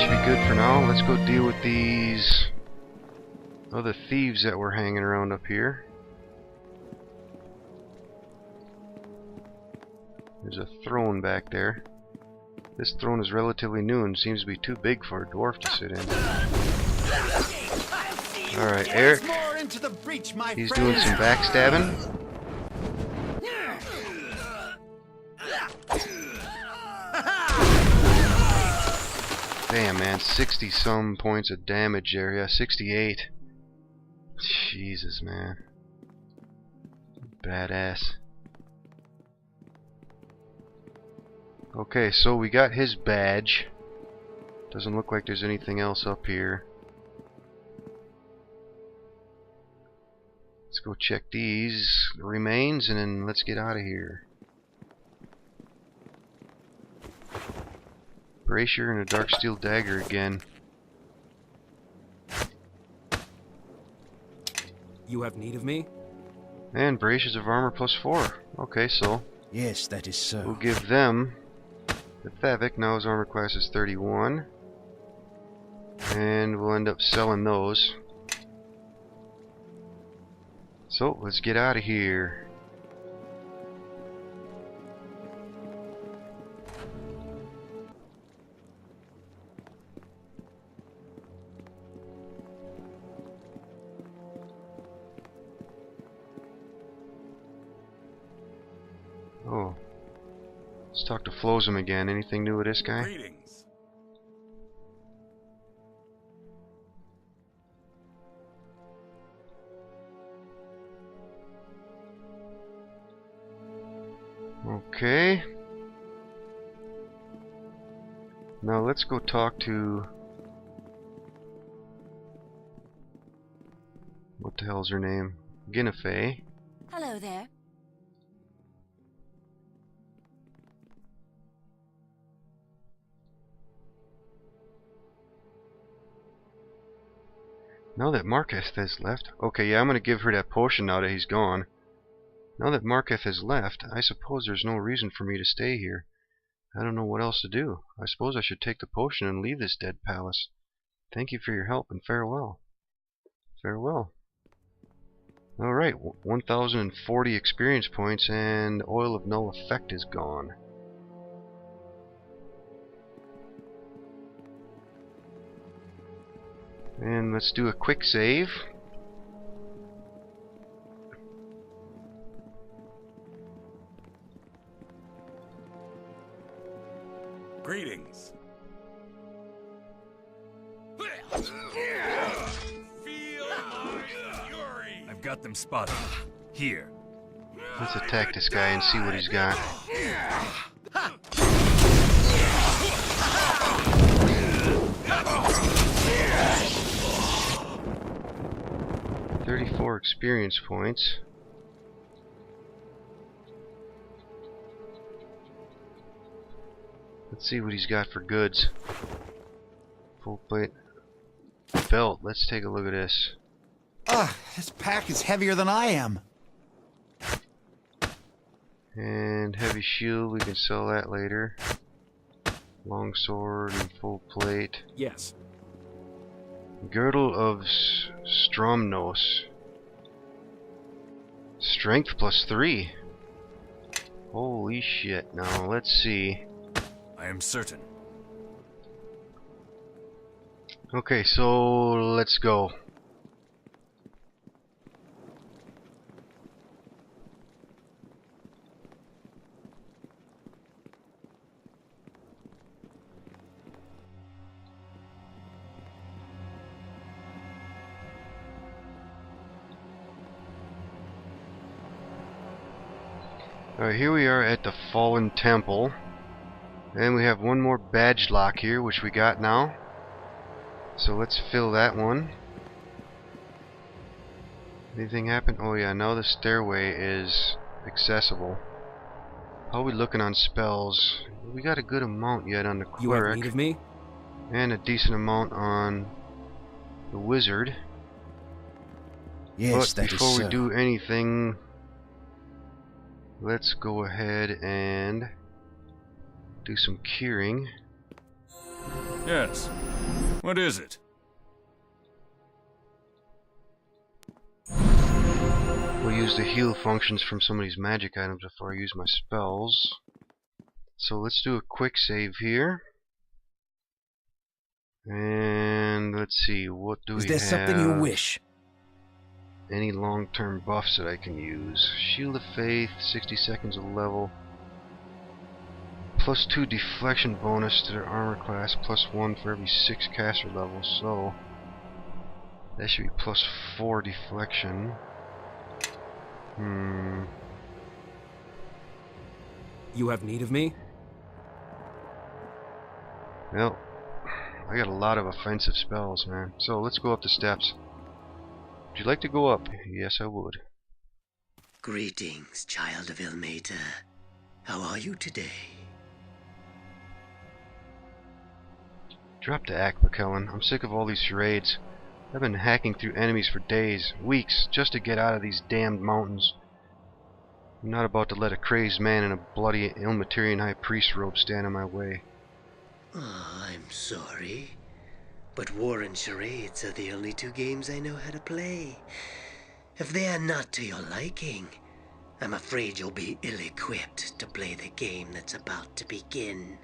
should be good for now. Let's go deal with these other thieves that were hanging around up here. There's a throne back there. This throne is relatively new and seems to be too big for a dwarf to sit in. Alright, Eric. He's doing some backstabbing. Damn, man, 60-some points of damage there. Yeah, 68. Jesus, man. Badass. Okay, so we got his badge. Doesn't look like there's anything else up here. Let's go check these remains and then let's get out of here. Bracer and a dark steel dagger again. You have need of me? And bracers of armor +4. Okay, so yes, that is so. We'll give them the Thavik. Now his armor class is 31. And we'll end up selling those. So let's get out of here. Oh. Let's talk to Flozum again. Anything new with this guy? Greetings. Okay. Now let's go talk to... what the hell's her name? Guinevere. Hello there. Now that Marketh has left... Okay, yeah, I'm going to give her that potion now that he's gone. Now that Marketh has left, I suppose there's no reason for me to stay here. I don't know what else to do. I suppose I should take the potion and leave this dead palace. Thank you for your help and farewell. Farewell. Alright, 1,040 experience points and oil of null effect is gone. And let's do a quick save. Greetings. I've got them spotted. Here. Let's attack this guy and see what he's got. $34 experience points. Let's see what he's got for goods. Full plate belt. Let's take a look at this. This pack is heavier than I am. And heavy shield, we can sell that later. Long sword and full plate. Yes. Girdle of Stromnos. Strength +3. Holy shit. Now let's see. I am certain. Okay, so let's go. Alright, here we are at the Fallen Temple. And we have one more badge lock here, which we got now. So let's fill that one. Anything happen? Oh yeah, now the stairway is accessible. How are we looking on spells? We got a good amount yet on the You have cleric. need of me? And a decent amount on the wizard. Yes, but that is before so. we do anything, let's go ahead and do some curing. Yes. What is it? We'll use the heal functions from some of these magic items before I use my spells. So let's do a quick save here. And let's see, what do we have? Is there something you wish? Any long-term buffs that I can use. Shield of Faith, 60 seconds of level. Plus 2 deflection bonus to their armor class, plus 1 for every 6 caster levels. So that should be plus 4 deflection. You have need of me? Well, I got a lot of offensive spells, man. So let's go up the steps. Would you like to go up? Yes, I would. Greetings, child of Ilmater. How are you today? Drop the act, McKellen. I'm sick of all these charades. I've been hacking through enemies for days, weeks, just to get out of these damned mountains. I'm not about to let a crazed man in a bloody Ilmaterian high priest robe stand in my way. Oh, I'm sorry, but war and charades are the only two games I know how to play. If they are not to your liking, I'm afraid you'll be ill-equipped to play the game that's about to begin.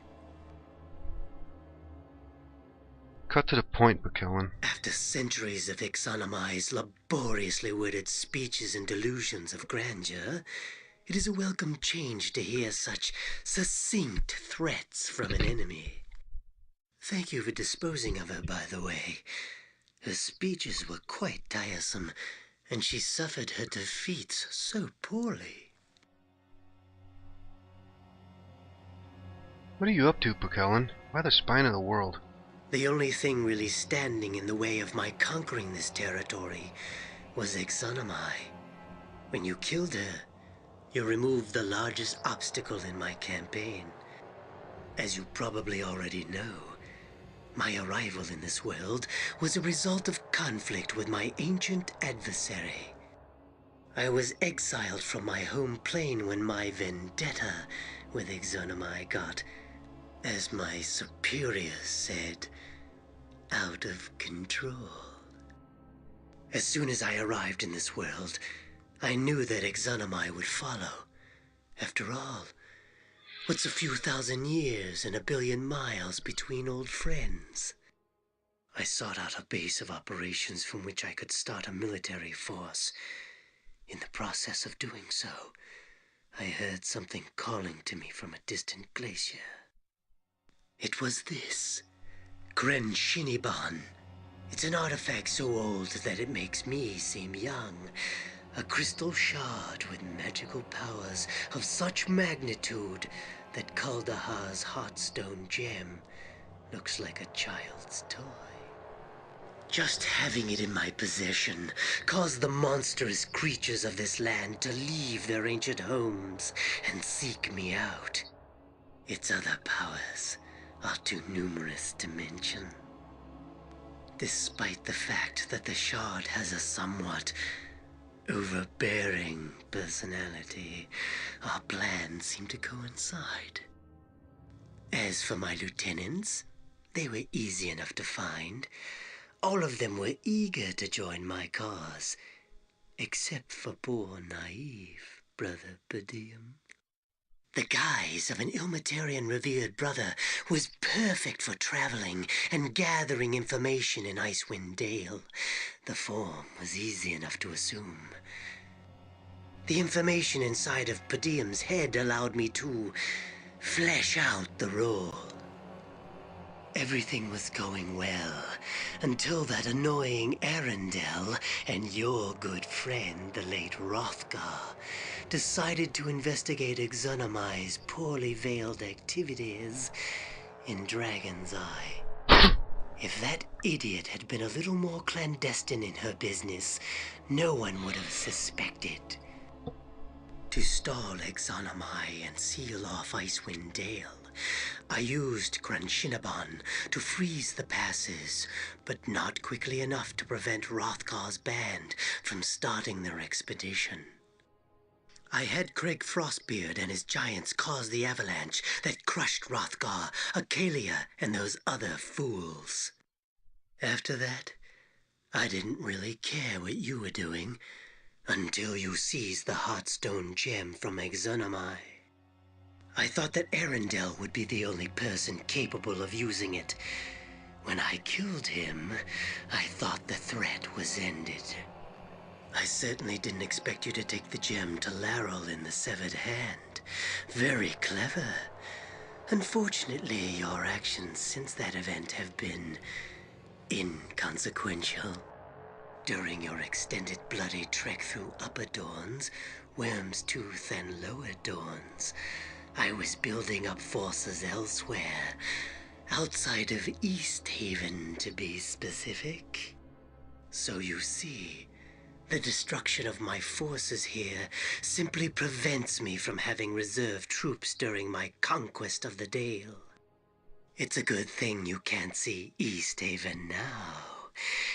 Cut to the point, McKellen. After centuries of Ixanamai's laboriously worded speeches and delusions of grandeur, it is a welcome change to hear such succinct threats from an enemy. Thank you for disposing of her, by the way. Her speeches were quite tiresome, and she suffered her defeats so poorly. What are you up to, McKellen? Why the spine of the world? The only thing really standing in the way of my conquering this territory was Ixanamai. When you killed her, you removed the largest obstacle in my campaign. As you probably already know, my arrival in this world was a result of conflict with my ancient adversary. I was exiled from my home plane when my vendetta with Ixanamai got, as my superiors said, out of control. As soon as I arrived in this world, I knew that Ixanamai would follow. After all, what's a few thousand years and a billion miles between old friends? I sought out a base of operations from which I could start a military force. In the process of doing so, I heard something calling to me from a distant glacier. It was this, Grenshiniban. It's an artifact so old that it makes me seem young. A crystal shard with magical powers of such magnitude that Kaldahar's Heartstone gem looks like a child's toy. Just having it in my possession caused the monstrous creatures of this land to leave their ancient homes and seek me out. Its other powers are too numerous to mention. Despite the fact that the shard has a somewhat overbearing personality, our plans seem to coincide. As for my lieutenants, they were easy enough to find. All of them were eager to join my cause, except for poor naive Brother Padium. The guise of an Ilmaterian revered brother was perfect for traveling and gathering information in Icewind Dale. The form was easy enough to assume. The information inside of Padium's head allowed me to flesh out the role. Everything was going well, until that annoying Arundel and your good friend, the late Hrothgar, decided to investigate Ixanamai's poorly veiled activities in Dragon's Eye. If that idiot had been a little more clandestine in her business, no one would have suspected. To stall Ixanamai and seal off Icewind Dale, I used Grenshiniban to freeze the passes, but not quickly enough to prevent Hrothgar's band from starting their expedition. I had Craig Frostbeard and his giants cause the avalanche that crushed Hrothgar, Acalia, and those other fools. After that, I didn't really care what you were doing until you seized the Heartstone gem from Exonomai. I thought that Arendelle would be the only person capable of using it. When I killed him, I thought the threat was ended. I certainly didn't expect you to take the gem to Laurel in the Severed Hand. Very clever. Unfortunately, your actions since that event have been inconsequential. During your extended bloody trek through Upper Dawns, Worm's Tooth, and Lower Dawns, I was building up forces elsewhere, outside of Easthaven to be specific. So you see, the destruction of my forces here simply prevents me from having reserve troops during my conquest of the Dale. It's a good thing you can't see Easthaven now.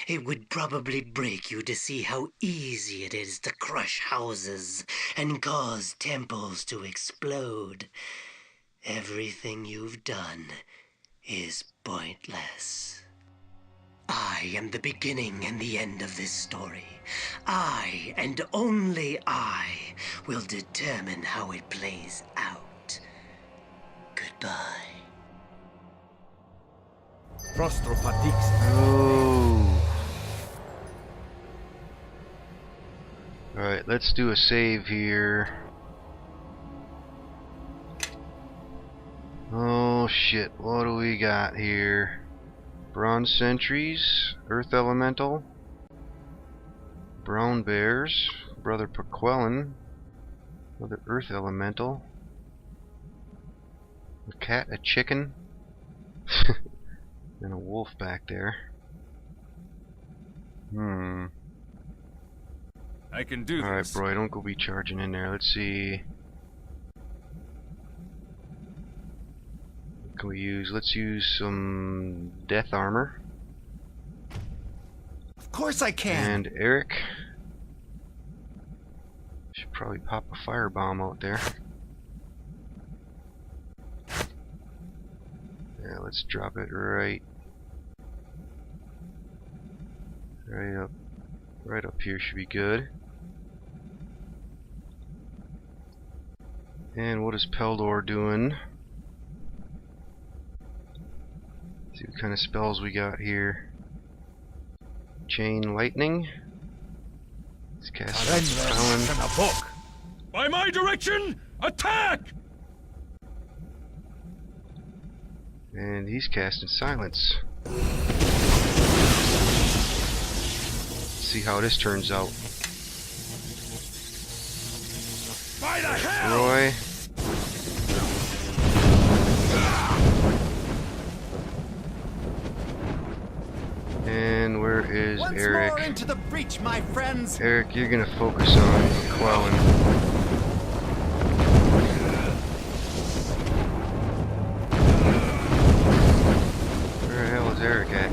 It would probably break you to see how easy it is to crush houses and cause temples to explode. Everything you've done is pointless. I am the beginning and the end of this story. I, and only I, will determine how it plays out. Goodbye. Oh. Alright, let's do a save here. Oh shit, what do we got here? Bronze Sentries, Earth Elemental, Brown Bears, Brother Pequelin, another Earth Elemental, a cat, a chicken, and a wolf back there. I can do Alright, this. bro, don't go be charging in there. Let's see. What can we use? Let's use some death armor. Of course I can. And Eric. Should probably pop a firebomb out there. Yeah, let's drop it right up here should be good. And what is Peldor doing? See what kind of spells we got here. Chain lightning. Let's cast Talon. By my direction, attack! And he's casting silence. See how this turns out. By the hell! Roy. And where is Once Eric? more into the breach, my friends. Eric, you're gonna focus on McClellan. Where the hell is Eric at?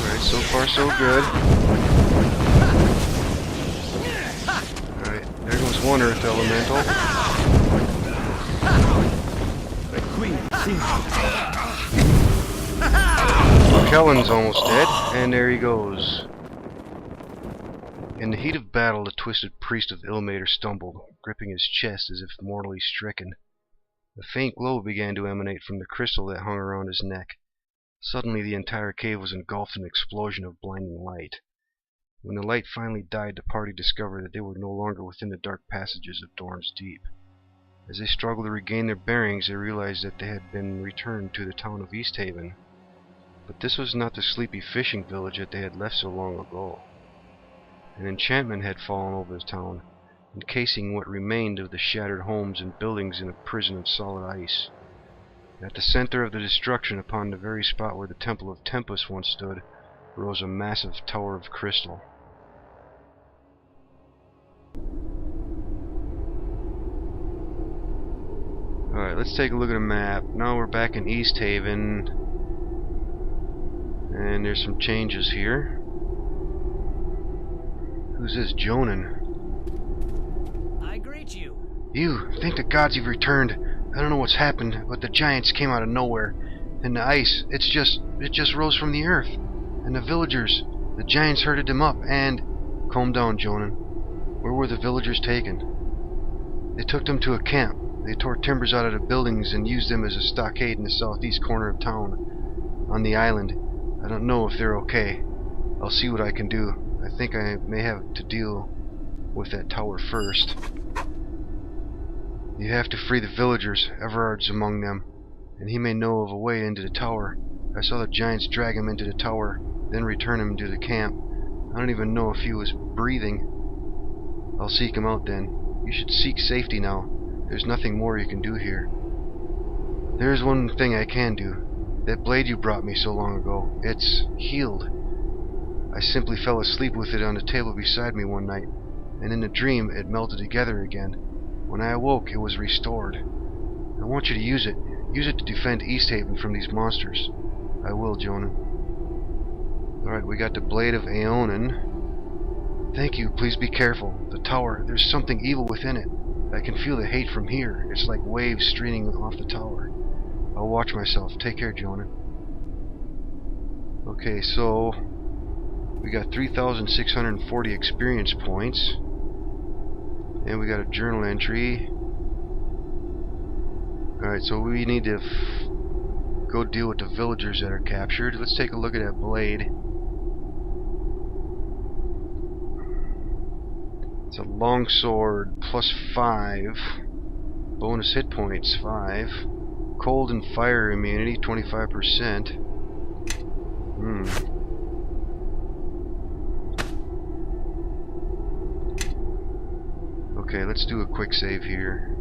Alright, so far so good. Alright, there goes one Earth Elemental. Kellen's almost dead, and there he goes. In the heat of battle, the twisted priest of Ilmater stumbled, gripping his chest as if mortally stricken. A faint glow began to emanate from the crystal that hung around his neck. Suddenly the entire cave was engulfed in an explosion of blinding light. When the light finally died, the party discovered that they were no longer within the dark passages of Dorn's Deep. As they struggled to regain their bearings, they realized that they had been returned to the town of Easthaven. But this was not the sleepy fishing village that they had left so long ago. An enchantment had fallen over the town, encasing what remained of the shattered homes and buildings in a prison of solid ice. At the center of the destruction, upon the very spot where the Temple of Tempest once stood, rose a massive tower of crystal. Alright, let's take a look at a map. Now we're back in Easthaven, and there's some changes here. Who's this Jonan? I greet you. You, thank the gods you've returned. I don't know what's happened, but the giants came out of nowhere. And the ice, it just rose from the earth. And the villagers, the giants herded them up and... Calm down, Jonan. Where were the villagers taken? They took them to a camp. They tore timbers out of the buildings and used them as a stockade in the southeast corner of town. On the island. I don't know if they're okay. I'll see what I can do. I think I may have to deal with that tower first. You have to free the villagers. Everard's among them. And he may know of a way into the tower. I saw the giants drag him into the tower, then return him to the camp. I don't even know if he was breathing. I'll seek him out then. You should seek safety now. There's nothing more you can do here. There's one thing I can do. That blade you brought me so long ago, it's healed. I simply fell asleep with it on the table beside me one night, and in a dream it melted together again. When I awoke, it was restored. I want you to use it. Use it to defend Easthaven from these monsters. I will, Jonan. Alright, we got the Blade of Aonin. Thank you, please be careful. The tower, there's something evil within it. I can feel the hate from here. It's like waves streaming off the tower. I'll watch myself. Take care, Jonan. Okay, so... we got 3,640 experience points. And we got a journal entry. Alright, so we need to go deal with the villagers that are captured. Let's take a look at that blade. It's a longsword, +5. Bonus hit points, 5. Cold and fire immunity, 25%. Okay, let's do a quick save here.